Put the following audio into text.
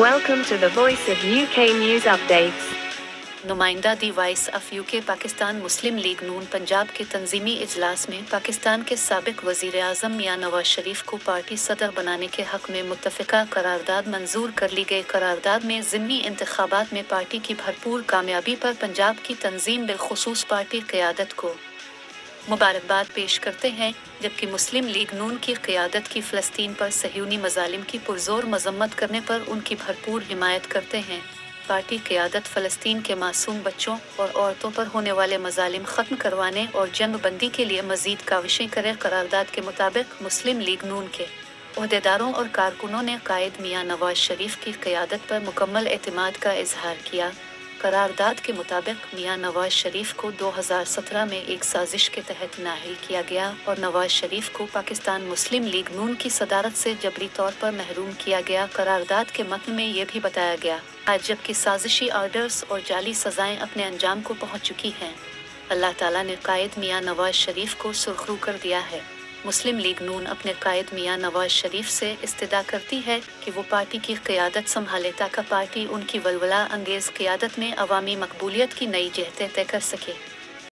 Welcome to the Voice of UK News Updates. नुमाइंदा the voice of UK Pakistan Muslim League Noon Punjab के तंजीमी इजलास में पाकिस्तान के साबिक वज़ीर आज़म मियां नवाज शरीफ को पार्टी सदर बनाने के हक में मुत्तफ़िका करारदाद मंजूर कर ली गई। करारदाद में ज़िमनी इंतख़ाबात में पार्टी की भरपूर कामयाबी पर पंजाब की तंजीम बिलखुसूस पार्टी क़यादत को मुबारकबाद पेश करते हैं, जबकि मुस्लिम लीग नून की क़यादत की फ़लस्तीन पर सह्यूनी मज़ालिम की पुरज़ोर मज़म्मत करने पर उनकी भरपूर हिमायत करते हैं। पार्टी क़यादत फ़लस्तीन के मासूम बच्चों और औरतों पर होने वाले मज़ालिम ख़त्म करवाने और जंग बंदी के लिए मज़ीद काविशें करे। करारदाद के मुताबिक मुस्लिम लीग नून के ओहदेदारों और कारकुनों ने कायद मियां नवाज शरीफ की क़यादत पर मुकम्मल एतमाद का इजहार किया। करारदाद के मुताबिक मियां नवाज शरीफ को 2017 में एक साजिश के तहत नाअहल किया गया और नवाज शरीफ को पाकिस्तान मुस्लिम लीग नून की सदारत से जबरी तौर पर महरूम किया गया। करारदाद के मतन में ये भी बताया गया, आज जबकि साजिशी आर्डर्स और जाली सजाएं अपने अंजाम को पहुंच चुकी हैं, अल्लाह ताला ने कायद मियां नवाज शरीफ को सुरखरू कर दिया है। मुस्लिम लीग नून अपने कायद मियां नवाज शरीफ से इस्तिदा करती है कि वो पार्टी की क़यादत संभाले ताकि पार्टी उनकी वलवला अंगेज़ क़यादत में अवामी मकबूलियत की नई जहतें तय कर सके।